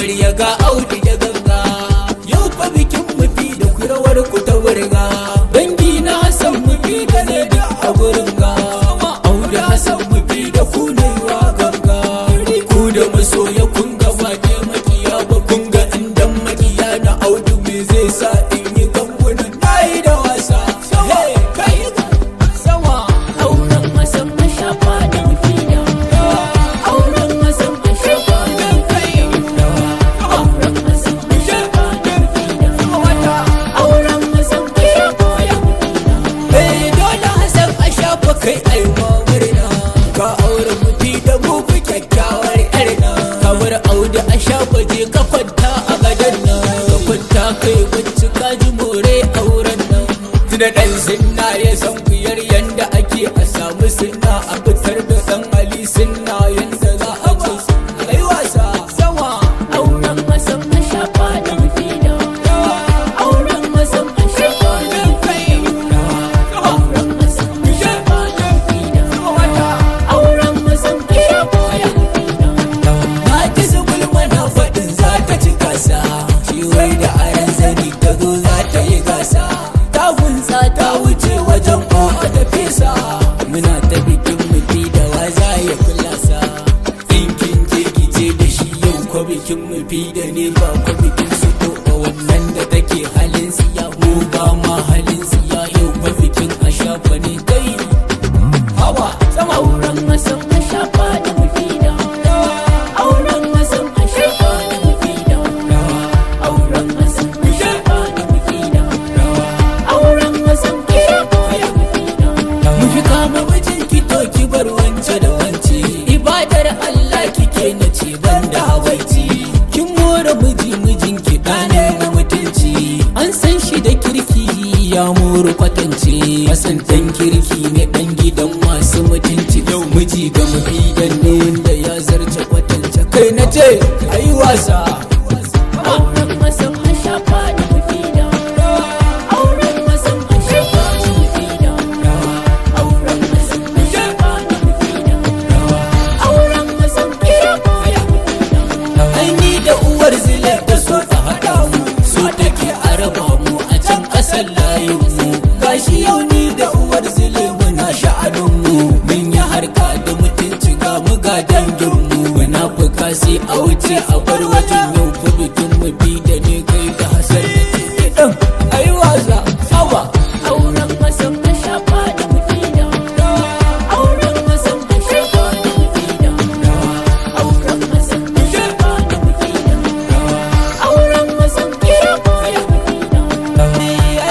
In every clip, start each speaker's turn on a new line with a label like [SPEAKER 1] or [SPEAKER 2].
[SPEAKER 1] amarya ga Audu da ganga. Yau fa bikin mafi da kurawar ku ta wurga. Dangi na Hassan mafi da ne da a gurin ga. Audu Hassan mafi da ku ne wa ganga. Ku da masoya kun ga waje makiya ba kun ga indan makiya na Audu me zai sa in yi gangunan nayi da wasa. Kai sama auren Hassan a shafa da fida. Auren Hassan a shafa da fida. Auren Hassan a shafa da fida. Auren Hassan a shafa da fida. Dole Hassan a shafa kai ai murna. Ka aure mutu da mu fi kyakkyawar yarna. Kawar Audu a shafa je ka kwanta a gadon nan. Ka kwanta kai bacci ka ji more auren nan. Tuna ɗan sinna ya san biyar yanda ake a samu sinna a fitar da ɗan Ali sinna yanda za a ce ai wasa sama. Auren Hassan a shafa da fida. Auren Hassan a shafa da fida. Auren Hassan a shafa da fida. Auren Hassan a shafa da fida. Na ji zugulma na faɗin za ta ci gasa. Ciwai da aran zani ta zo za ta yi gasa. Ta gunsa ta wuce wajen ƙofa da fesa. Muna ta bikin mutu da waza ya kulasa. Ɗinkin jirgice da shi yau kwa bikin mutu da ne ba kwa bikin su to a wannan da take halin siya. Mu ba ma halin siya yau kwa bikin a shafa ne dai. Hawa sama auren Hassan a shafa da mufida. Auren Hassan a shafa da mufida. Auren Hassan a shafa da mufida. Auren Hassan a shafa da mufida. Mu fi kama mijin ki to ki bar wance da wance. Ibadar Allah kike na ce ban da hawaici. Kin more mijin ki ɗane na mutunci. An san shi da kirki ya more kwatance. Hassan ɗan kirki ne ɗan gidan masu mutunci. Yau miji ga mafidan ne da ya zarce kwatance. Kai na ce ayi wasa. Auren Hassan a shafa da mufida. Auren Hassan a shafa da mufida. Auren Hassan a shafa da mufida. Auren Hassan a shafa da mufida. Ai ni da uwar zile da so ta haɗa mu. So take a raba mu a can ƙasar layin mu. Gashi yau ni da uwar zile muna sha'anin mu. Mun yi harka da mutunci ga mu ga dangin mu. Munafuka sai a wuce a bar wajen yau fa bikin mu bi da ne kai da Hassan da ke kiɗan. Ai wasa hawa auren Hassan a shafa da mufida. Auren Hassan a shafa da mufida. Auren Hassan a shafa da mufida. Auren Hassan a shafa da mufida.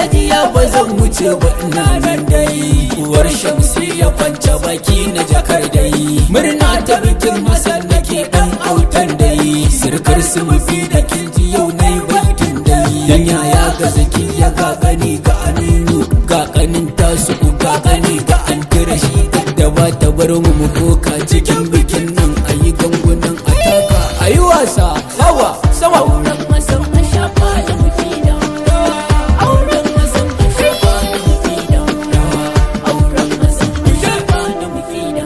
[SPEAKER 1] Ajiya ba zan wuce ba ina nan dai. Uwar Shamsi ya kwance baki na jakar dai. Murna ta bikin Hassan nake dan autan dai. Sirkar su mafi da kinji yau nai baitin dai. Dan yaya ga zaki ya ga gani ga Aminu. Ga kanin tasu ga gani ga Antira shi da ba ta bar mu koka cikin bikin nan ayi gangunan ataka ayi wasa hawa sama. Auren Hassan a shafa da mufida. Auren Hassan a shafa da mufida. Auren Hassan a shafa da mufida.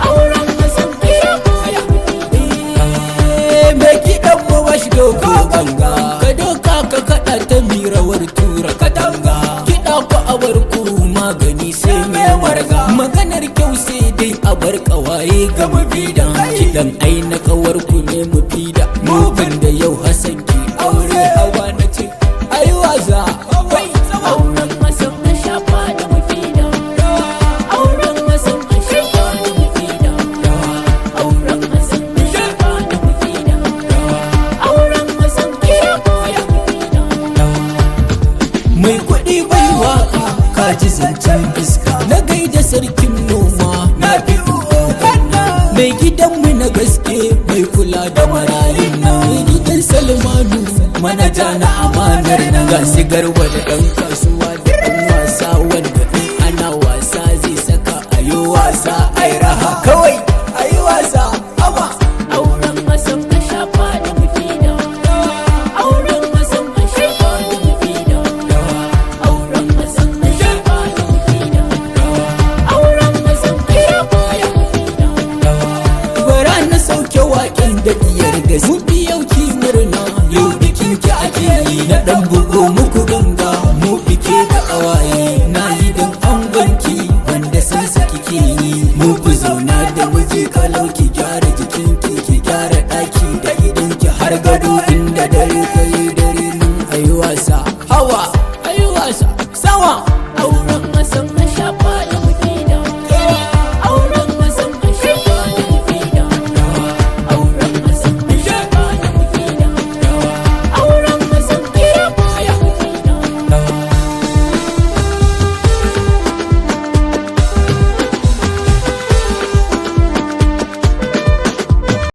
[SPEAKER 1] Auren Hassan a shafa da mufida. Me kiɗan mu bashi doko ganga. Ka doka ka kaɗa ta mirawar tura katanga. Kiɗa ku a bar ku magani sai me warga. Maganar kyau sai dai a bar ƙawaye ga mufida. Kiɗan ai na kawar ku ne mufida. Mufin da yau Hassan ki aure hawa na ce ai wasa. Auren Hassan a shafa da mufida. Auren Hassan a shafa da mufida. Auren Hassan a shafa da mufida. Auren Hassan a shafa da mufida. Mai kuɗi bai waka ka ji zancen iska. Na gaida sarkin noma na fi mai gidanmu na gaske mai kula da marayun nan. Mai gidan Salmanu manaja na amanar nan. Ga sigarwa da ɗan kasu